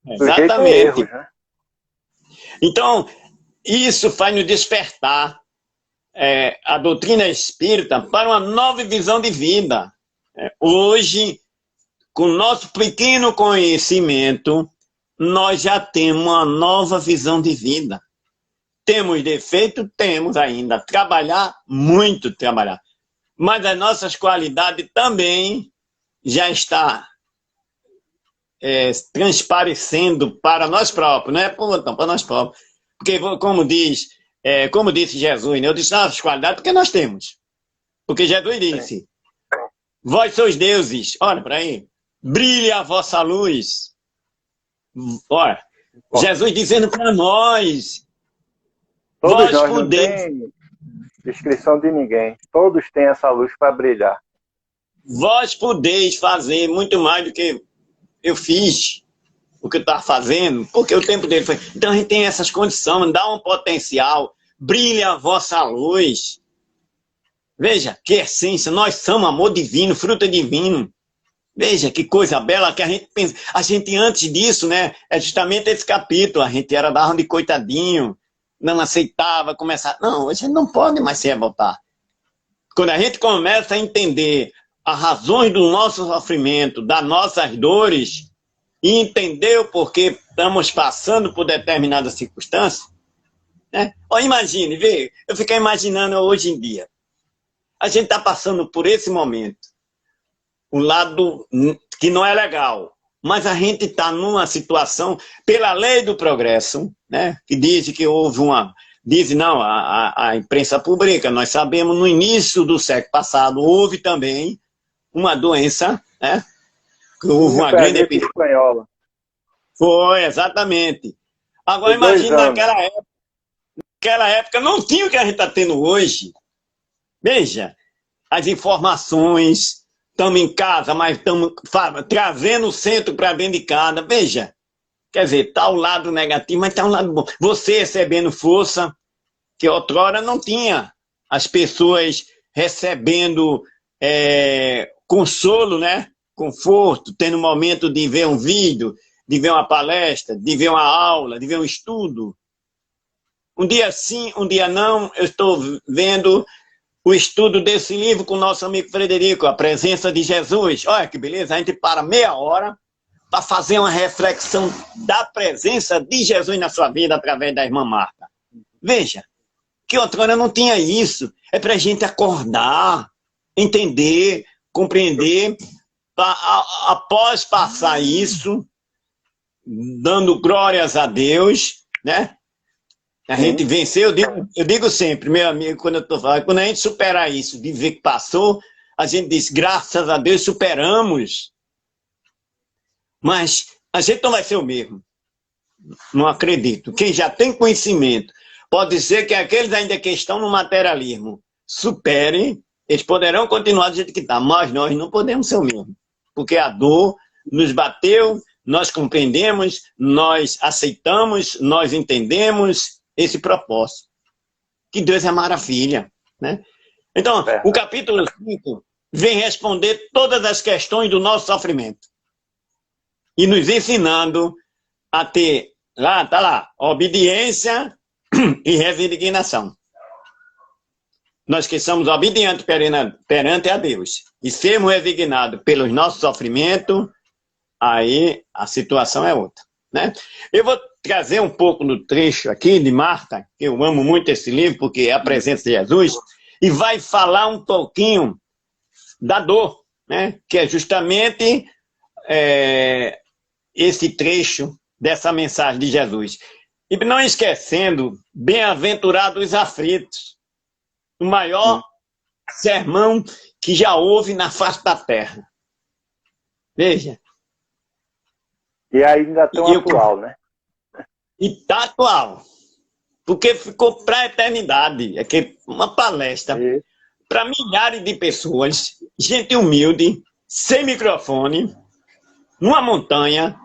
Exatamente. Erros, né? Então, isso faz nos despertar a doutrina espírita para uma nova visão de vida. Hoje, com o nosso pequeno conhecimento, nós já temos uma nova visão de vida. Temos defeito? Temos ainda. Trabalhar? Muito trabalhar. Mas as nossas qualidades também já está transparecendo para nós próprios, não é para nós próprios. Porque, como disse Jesus, né? Eu disse nossas qualidades porque nós temos. Porque Jesus disse, vós sois deuses, olha para aí, brilha a vossa luz. Olha, Jesus dizendo para nós, todos nós podeis... não tem descrição de ninguém, todos têm essa luz para brilhar. Vós podeis fazer muito mais do que eu fiz, o que eu estava fazendo, porque o tempo dele foi... Então a gente tem essas condições, dá um potencial, brilha a vossa luz. Veja, que essência, nós somos amor divino, fruto divino. Veja, que coisa bela que a gente pensa. A gente antes disso, né, é justamente esse capítulo, a gente era da de coitadinho, não aceitava começar. Não, a gente não pode mais se revoltar. Quando a gente começa a entender as razões do nosso sofrimento, das nossas dores, e entender o porquê estamos passando por determinadas circunstâncias, né? Ó, imagine, vê, eu fiquei imaginando hoje em dia. A gente está passando por esse momento, o lado que não é legal, mas a gente está numa situação, pela lei do progresso, né, que diz que houve uma... Diz, não, a imprensa publica, nós sabemos, no início do século passado, houve também uma doença, né, que houve uma grande epidemia. Espanhola. Foi, exatamente. Agora, imagine naquela época, não tinha o que a gente está tendo hoje. Veja, as informações, estamos em casa, mas estamos trazendo o centro para dentro de casa. Veja, quer dizer, está o lado negativo, mas está o lado bom. Você recebendo força, que outrora não tinha. As pessoas recebendo consolo, né? Conforto, tendo um momento de ver um vídeo, de ver uma palestra, de ver uma aula, de ver um estudo. Um dia sim, um dia não, eu estou vendo o estudo desse livro com o nosso amigo Frederico, A Presença de Jesus. Olha que beleza, a gente para meia hora para fazer uma reflexão da presença de Jesus na sua vida através da irmã Marta. Veja, que outrora não tinha isso. É para a gente acordar, entender, compreender, após passar isso, dando glórias a Deus, né? A gente venceu, eu digo sempre, meu amigo, quando eu estou falando, quando a gente superar isso, de ver que passou, a gente diz, graças a Deus superamos. Mas a gente não vai ser o mesmo. Não acredito. Quem já tem conhecimento, pode ser que aqueles ainda que estão no materialismo superem, eles poderão continuar do jeito que está, mas nós não podemos ser o mesmo. Porque a dor nos bateu, nós compreendemos, nós aceitamos, nós entendemos esse propósito. Que Deus é maravilha, né? Então, o capítulo 5 vem responder todas as questões do nosso sofrimento. E nos ensinando a ter, tá lá, obediência e resignação. Nós que somos obedientes perante a Deus e sermos resignados pelos nossos sofrimentos, aí a situação é outra, né? Eu vou trazer um pouco do trecho aqui de Marta, que eu amo muito esse livro, porque é a presença de Jesus, e vai falar um pouquinho da dor, né? Que é justamente esse trecho dessa mensagem de Jesus. E não esquecendo, bem-aventurados os aflitos, o maior sermão que já houve na face da terra. Veja. E ainda tão atual, né? E está atual. Porque ficou para a eternidade. É uma palestra para milhares de pessoas, gente humilde, sem microfone, numa montanha,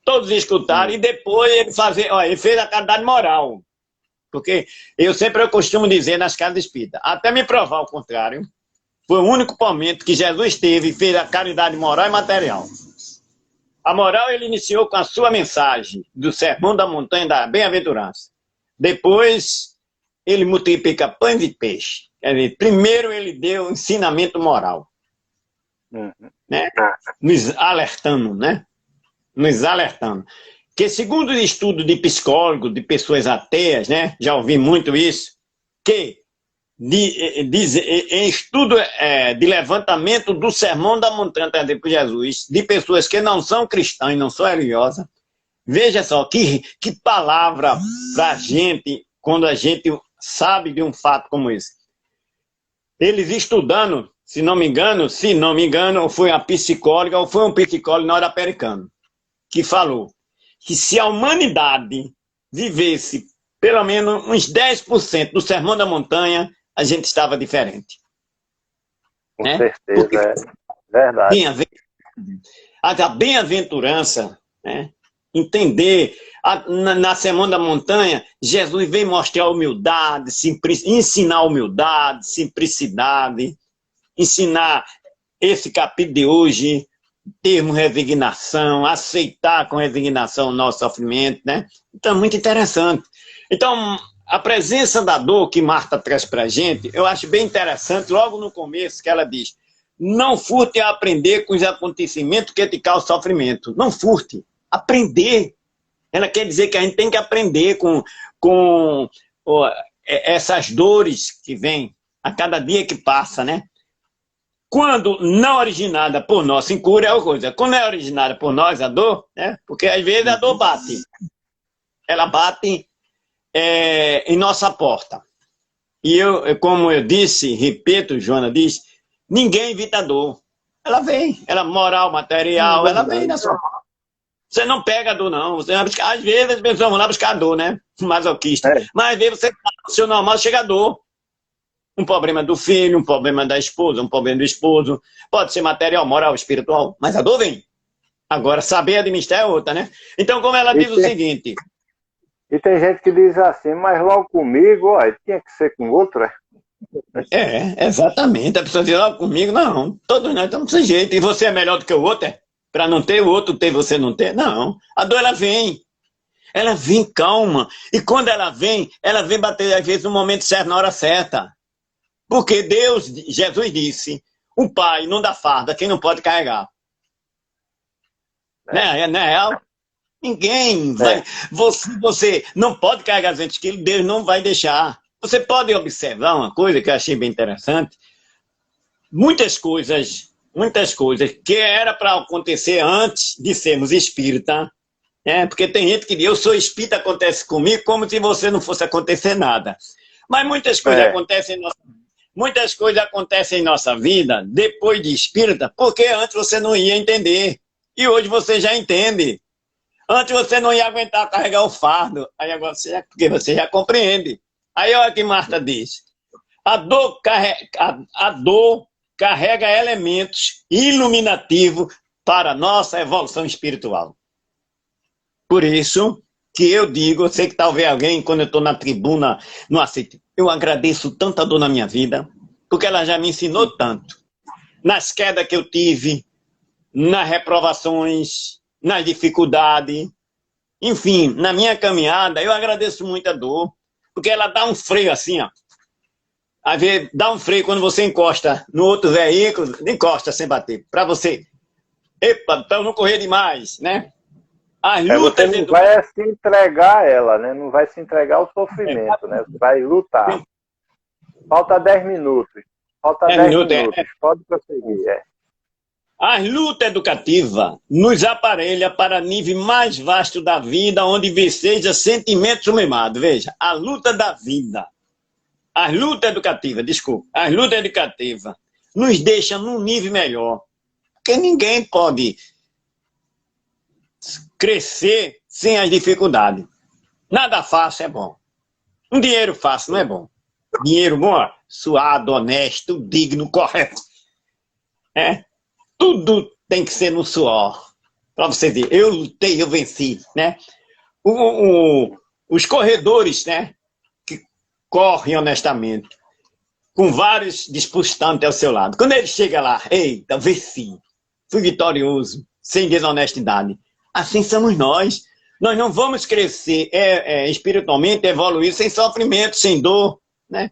todos escutaram, e depois ele fez a caridade moral. Porque eu costumo dizer nas casas espíritas, até me provar o contrário, foi o único momento que Jesus teve e fez a caridade moral e material. A moral ele iniciou com a sua mensagem do Sermão da Montanha da Bem-aventurança. Depois, ele multiplica pães e peixe. Quer dizer, primeiro ele deu ensinamento moral. Né? Nos alertando, né? Nos alertando. Que segundo o estudo de psicólogos, de pessoas ateias, né? Já ouvi muito isso, que em estudo de levantamento do Sermão da Montanha trazido por Jesus, de pessoas que não são cristãs, não são religiosas, veja só, que palavra para a gente, quando a gente sabe de um fato como esse. Eles estudando, se não me engano, foi uma psicóloga ou foi um psicólogo norte-americano, que falou que se a humanidade vivesse pelo menos uns 10% do Sermão da Montanha, a gente estava diferente. Com certeza, porque é verdade. A bem-aventurança, né? Entender, na Sermão da Montanha, Jesus vem mostrar humildade, ensinar humildade, simplicidade, ensinar esse capítulo de hoje, termos resignação, aceitar com resignação o nosso sofrimento, né? Então, muito interessante. Então, a presença da dor que Marta traz para a gente, eu acho bem interessante, logo no começo, que ela diz, não furte a aprender com os acontecimentos que te causam sofrimento. Não furte. Aprender. Ela quer dizer que a gente tem que aprender com ó, essas dores que vêm a cada dia que passa, né? Quando não originada por nós, sem cura é uma coisa. Quando é originada por nós, a dor, né? Porque às vezes a dor bate. Ela bate em nossa porta. E eu, como eu disse, repito, Joana diz, ninguém evita a dor. Ela vem, ela moral, material, ela vem na sua porta. Você não pega a dor, não. Você vai buscar, às vezes as pessoas vão lá buscar a dor, né? Masoquista. Mas às vezes você tá no seu normal, chega a dor. Um problema do filho, um problema da esposa, um problema do esposo. Pode ser material, moral, espiritual, mas a dor vem. Agora, saber administrar é outra, né? Então, como ela diz o seguinte... E tem gente que diz assim, mas logo comigo, ó, tinha que ser com outro, exatamente. A pessoa diz logo comigo, não, todos nós estamos desse jeito. E você é melhor do que o outro, para não ter o outro ter, você não ter? Não. A dor, ela vem. Ela vem calma. E quando ela vem bater, às vezes, no momento certo, na hora certa. Porque Deus, Jesus disse, o pai não dá farda, quem não pode carregar. Não é real? Ninguém vai... Você não pode carregar 200 quilos, Deus não vai deixar. Você pode observar uma coisa que eu achei bem interessante. Muitas coisas que era para acontecer antes de sermos espírita, porque tem gente que diz, eu sou espírita, acontece comigo, como se você não fosse acontecer nada. Mas muitas coisas acontecem em nossa vida depois de espírita, porque antes você não ia entender. E hoje você já entende. Antes você não ia aguentar carregar o fardo. Aí agora porque você já compreende. Aí olha o que Marta diz. A dor carrega elementos iluminativos para a nossa evolução espiritual. Por isso que eu digo, eu sei que talvez alguém, quando eu estou na tribuna, não aceite. Eu agradeço tanta dor na minha vida, porque ela já me ensinou tanto. Nas quedas que eu tive, nas reprovações, nas dificuldades, enfim, na minha caminhada, eu agradeço muito a dor, porque ela dá um freio assim, ó. Às vezes dá um freio quando você encosta no outro veículo, encosta sem bater, para você, para não correr demais, né? As lutas... Você não vai se entregar a ela, né? Não vai se entregar ao sofrimento, né? Você vai lutar. Falta 10 minutos. Falta 10 minutos. Pode prosseguir, A luta educativa nos aparelha para nível mais vasto da vida, onde venceja sentimentos sublimados. Veja, a luta da vida. A luta educativa, desculpa. A luta educativa nos deixa num nível melhor. Porque ninguém pode crescer sem as dificuldades. Nada fácil é bom. Um dinheiro fácil não é bom. Dinheiro bom, suado, honesto, digno, correto. Tudo tem que ser no suor. Para você ver, eu lutei, eu venci, né? Os corredores, né? Que correm honestamente, com vários disputantes ao seu lado. Quando ele chega lá, eita, venci, fui vitorioso, sem desonestidade. Assim somos nós. Nós não vamos crescer espiritualmente, evoluir sem sofrimento, sem dor, né?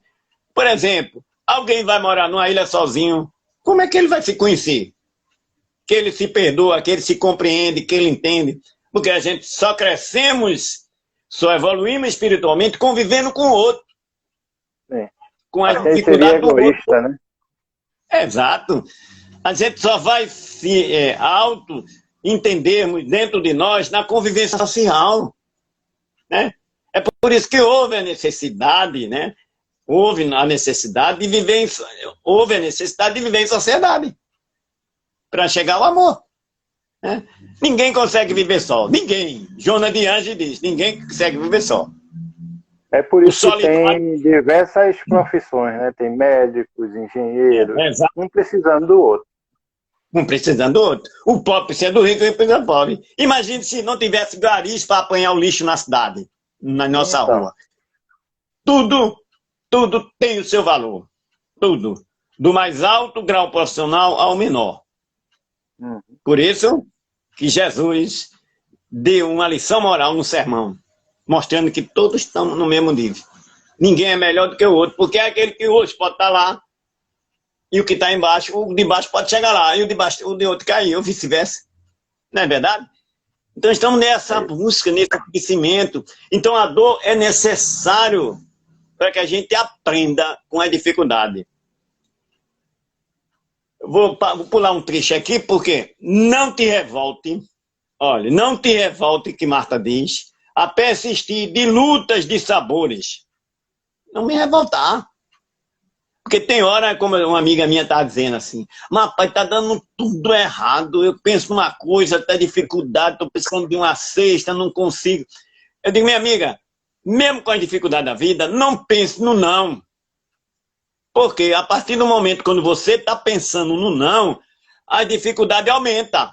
Por exemplo, alguém vai morar numa ilha sozinho, como é que ele vai se conhecer? Que ele se perdoa, que ele se compreende, que ele entende. Porque a gente só crescemos, só evoluímos espiritualmente convivendo com o outro. Com a dificuldade do outro. Né? Exato. A gente só vai se auto-entendermos dentro de nós na convivência social. Né? É por isso que houve a necessidade, né? Houve a necessidade de viver em sociedade. Para chegar ao amor. Né? Ninguém consegue viver só. Ninguém. Joana de Anjos diz, ninguém consegue viver só. É por isso que tem diversas profissões, né? Tem médicos, engenheiros, um precisando do outro. Um precisando do outro. O pobre precisa do rico e o rico precisa do pobre. Imagine se não tivesse garis para apanhar o lixo na cidade, na nossa rua. Tudo tem o seu valor. Tudo. Do mais alto grau profissional ao menor. Por isso que Jesus deu uma lição moral no sermão, mostrando que todos estamos no mesmo nível. Ninguém é melhor do que o outro, porque é aquele que hoje pode estar lá, e o que está embaixo, o de baixo pode chegar lá, e o de outro cair, ou vice-versa. Não é verdade? Então estamos nessa busca, nesse crescimento. Então a dor é necessário para que a gente aprenda com a dificuldade. Vou pular um trecho aqui, porque não te revolte, olha, não te revolte, que Marta diz, a persistir de lutas de sabores. Não me revoltar. Porque tem hora, como uma amiga minha está dizendo assim, mas pai, está dando tudo errado, eu penso numa coisa, está dificuldade, estou precisando de uma cesta, não consigo. Eu digo, minha amiga, mesmo com as dificuldades da vida, não pense no não. Porque a partir do momento quando você está pensando no não, a dificuldade aumenta.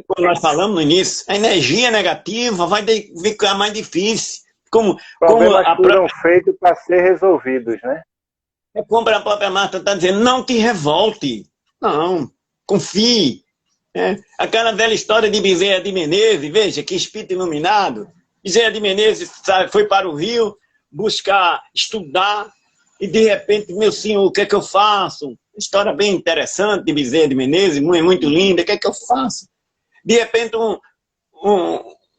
Como nós falamos no início, a energia negativa vai ficar mais difícil. Problemas foram feitos para ser resolvidos, né? É como a própria Marta está dizendo, não te revolte. Não, confie. Aquela velha história de Bezerra de Menezes, veja, que espírito iluminado. Bezerra de Menezes foi para o Rio buscar, estudar, e de repente, meu senhor, o que é que eu faço? História bem interessante de Bezerra de Menezes, muito linda, o que é que eu faço? De repente,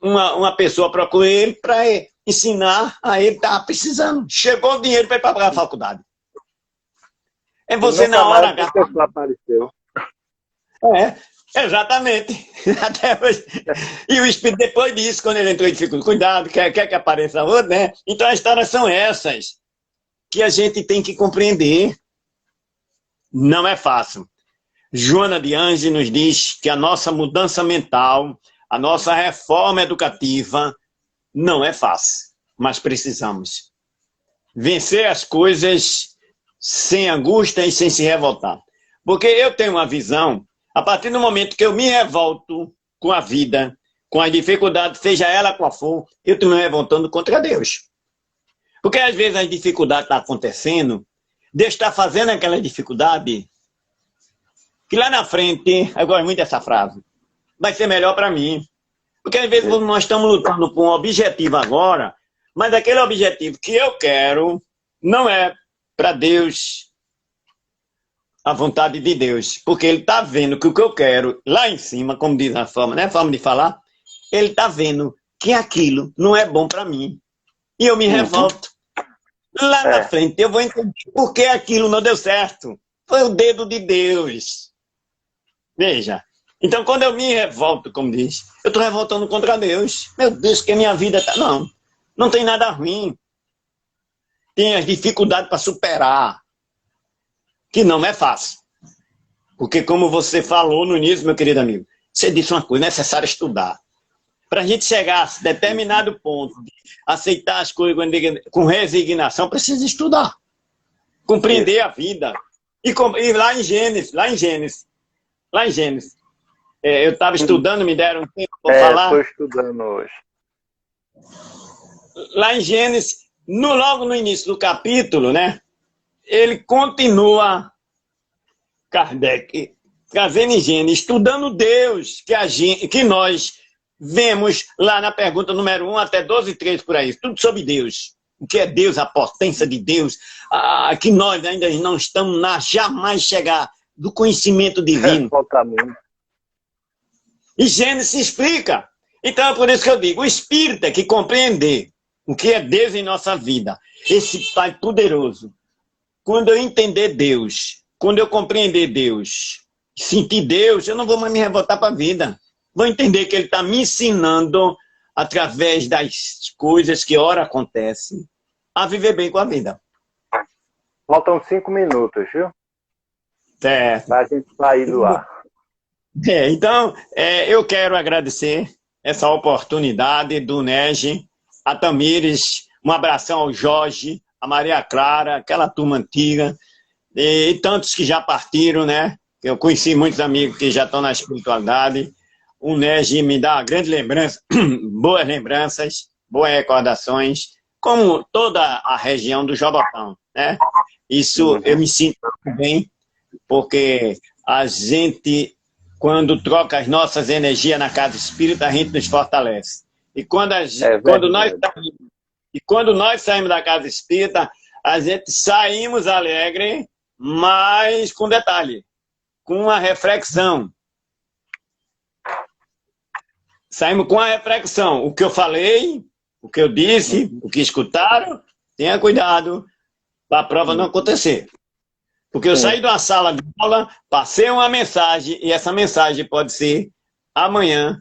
uma pessoa procura ele para ensinar a ele, estava precisando. Chegou o dinheiro para ir para a faculdade. É você na hora... A pessoa apareceu. Exatamente. Até hoje. E o espírito, depois disso, quando ele entrou em dificuldade, cuidado, quer que apareça outro, né? Então as histórias são essas, que a gente tem que compreender. Não é fácil. Joana de Anjos nos diz que a nossa mudança mental, a nossa reforma educativa, não é fácil, mas precisamos vencer as coisas sem angústia e sem se revoltar. Porque eu tenho uma visão, a partir do momento que eu me revolto com a vida, com a dificuldade, seja ela qual for, eu estou me revoltando contra Deus. Porque às vezes a dificuldade está acontecendo, Deus está fazendo aquela dificuldade, que lá na frente, eu gosto muito dessa frase, vai ser melhor para mim. Porque às vezes nós estamos lutando por um objetivo agora, mas aquele objetivo que eu quero não é para Deus, a vontade de Deus. Porque Ele está vendo que o que eu quero, lá em cima, como diz a forma, né? A forma de falar, Ele está vendo que aquilo não é bom para mim. E eu me revolto. Lá na frente eu vou entender por que aquilo não deu certo. Foi o dedo de Deus. Veja. Então, quando eu me revolto, como diz, eu estou revoltando contra Deus. Meu Deus, que a minha vida está... Não tem nada ruim. Tem as dificuldades para superar, que não é fácil. Porque, como você falou no início, meu querido amigo, você disse uma coisa, é necessário estudar. Para a gente chegar a determinado ponto, de aceitar as coisas com resignação, precisa estudar. Compreender a vida. E lá em Gênesis, eu estava estudando, me deram um tempo para falar. Estou estudando hoje. Lá em Gênesis, logo no início do capítulo, né? Ele continua, Kardec, trazendo em Gênesis, estudando Deus, que nós vemos lá na pergunta número 1 até 12:3 por aí, tudo sobre Deus. O que é Deus, a potência de Deus, que nós ainda não estamos jamais chegar do conhecimento divino. E Gênesis explica. Então é por isso que eu digo, o espírita que compreender o que é Deus em nossa vida, esse Pai poderoso, quando eu entender Deus, quando eu compreender Deus, sentir Deus, eu não vou mais me revoltar para a vida. Vou entender que Ele está me ensinando, através das coisas que ora acontecem, a viver bem com a vida. Faltam 5 minutos, viu? Certo. Para a gente sair do ar. Então, eu quero agradecer essa oportunidade do NEG, a Tamires, um abração ao Jorge, a Maria Clara, aquela turma antiga, e tantos que já partiram, né? Eu conheci muitos amigos que já estão na espiritualidade. O NEG me dá grande lembrança, boas lembranças, boas recordações, como toda a região do Jabotão, né? Isso eu me sinto bem, porque a gente, quando troca as nossas energias na casa espírita, a gente nos fortalece. E quando nós saímos da casa espírita, a gente saímos alegre, mas com detalhe, com uma reflexão. Saímos com a reflexão. O que eu falei O que eu disse, o que escutaram, tenha cuidado para a prova não acontecer. Porque eu saí de uma sala de aula, passei uma mensagem, e essa mensagem pode ser amanhã,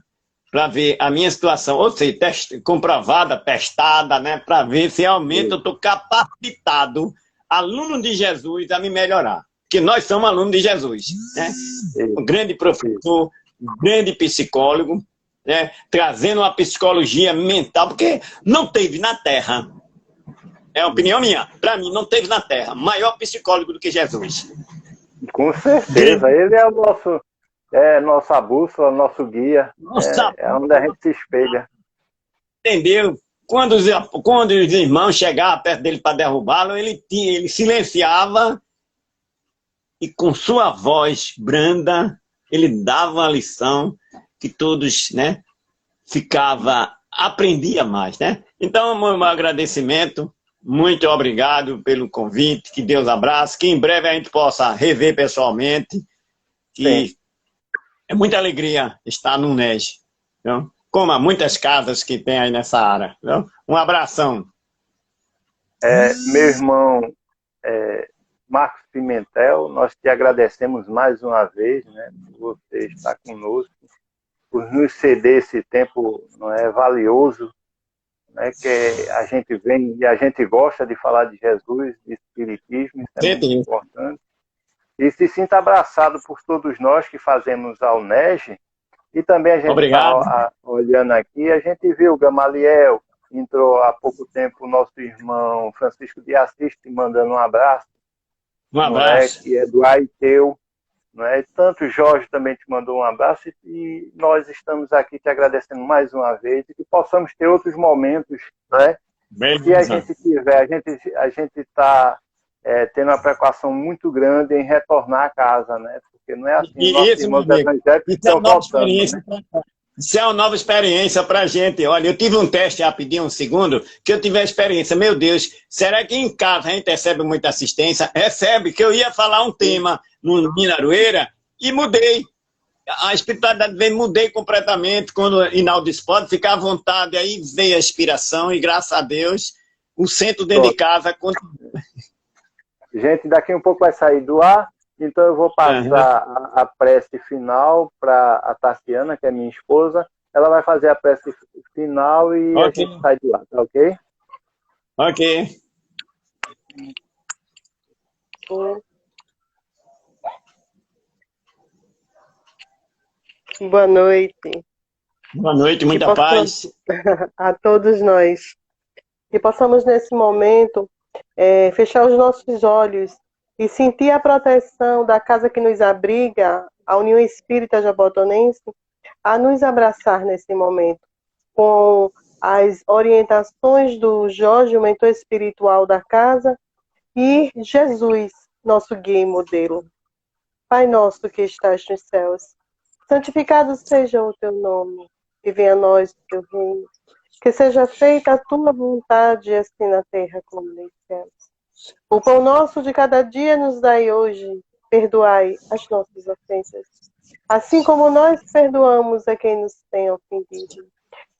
para ver a minha situação, ou seja, comprovada, testada, né, para ver se realmente eu estou capacitado, aluno de Jesus, a me melhorar. Porque nós somos alunos de Jesus, né? Um grande professor, um grande psicólogo, né, trazendo uma psicologia mental, porque não teve na Terra, é a opinião minha, para mim, não teve na Terra maior psicólogo do que Jesus. Com certeza, ele é o nossa bússola, nosso guia, é onde a gente se espelha. Entendeu? Quando os irmãos chegavam perto dele para derrubá-lo, ele silenciava e com sua voz branda, ele dava uma lição que todos, né, aprendia mais, né? Então, meu agradecimento, muito obrigado pelo convite, que Deus abrace, que em breve a gente possa rever pessoalmente, que sim, é muita alegria estar no NEG, viu? Como há muitas casas que tem aí nessa área. Viu? Um abração. Meu irmão Marcos Pimentel, nós te agradecemos mais uma vez, né, por você estar conosco, por nos ceder esse tempo, não é, valioso, né, que a gente vem e a gente gosta de falar de Jesus, de Espiritismo, isso é muito importante. E se sinta abraçado por todos nós que fazemos a UNEG. E também a gente está olhando aqui, a gente viu o Gamaliel, entrou há pouco tempo o nosso irmão Francisco de Assis, te mandando um abraço. Um abraço. Que é do Aiteu. Não é? Tanto o Jorge também te mandou um abraço e nós estamos aqui te agradecendo mais uma vez e que possamos ter outros momentos, né? Se a gente tiver, a gente está tendo uma preocupação muito grande em retornar à casa, né? Porque não é assim, nossos irmãos evangélicos estão voltando, né? Isso é uma nova experiência para a gente. Olha, eu tive um teste rapidinho, um segundo, que eu tive a experiência. Meu Deus, será que em casa a gente recebe muita assistência? Recebe, que eu ia falar um tema no Minaroeira e mudei. A espiritualidade veio, mudei completamente. Quando o Inaldo pode ficar à vontade, aí veio a inspiração e graças a Deus o centro dentro de casa continua. Gente, daqui um pouco vai sair do ar. Então eu vou passar a prece final para a Tassiana, que é minha esposa. Ela vai fazer a prece final e a gente sai de lá, tá ok? Ok. Boa noite. Boa noite, muita paz. A todos nós. Que possamos nesse momento fechar os nossos olhos e sentir a proteção da casa que nos abriga, a União Espírita Jabotonense, a nos abraçar nesse momento, com as orientações do Jorge, o mentor espiritual da casa, e Jesus, nosso guia e modelo. Pai nosso que estás nos céus, santificado seja o teu nome, que venha a nós o teu reino, que seja feita a tua vontade, assim na terra como nos céus. O pão nosso de cada dia nos dai hoje, perdoai as nossas ofensas, assim como nós perdoamos a quem nos tem ofendido.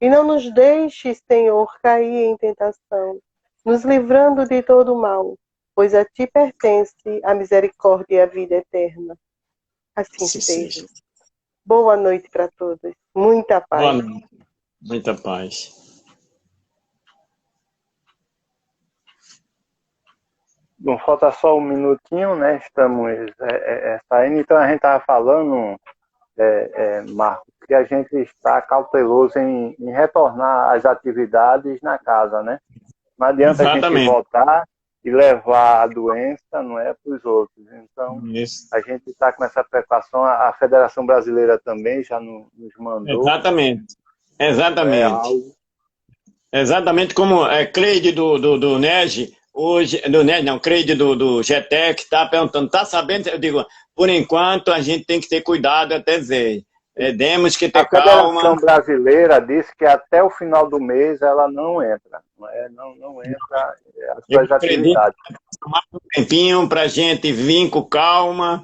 E não nos deixes, Senhor, cair em tentação, nos livrando de todo o mal, pois a ti pertence a misericórdia e a vida eterna. Assim seja. Boa noite para todos. Muita paz. Boa noite. Muita paz. Bom, falta só um minutinho, né? Estamos saindo. Então a gente estava falando, Marcos, que a gente está cauteloso em retornar às atividades na casa, né? Não adianta a gente voltar e levar a doença, não é, para os outros. Então, a gente está com essa preocupação. A Federação Brasileira também já nos mandou. Exatamente. Exatamente como Cleide do NEG, hoje, do NEG não, Cleide do GTEC está perguntando, está sabendo? Eu digo, por enquanto a gente tem que ter cuidado até dizer. Temos que ter calma. A Federação Brasileira disse que até o final do mês ela não entra. Não entra as suas atividades. Tomar um tempinho para a gente vir com calma,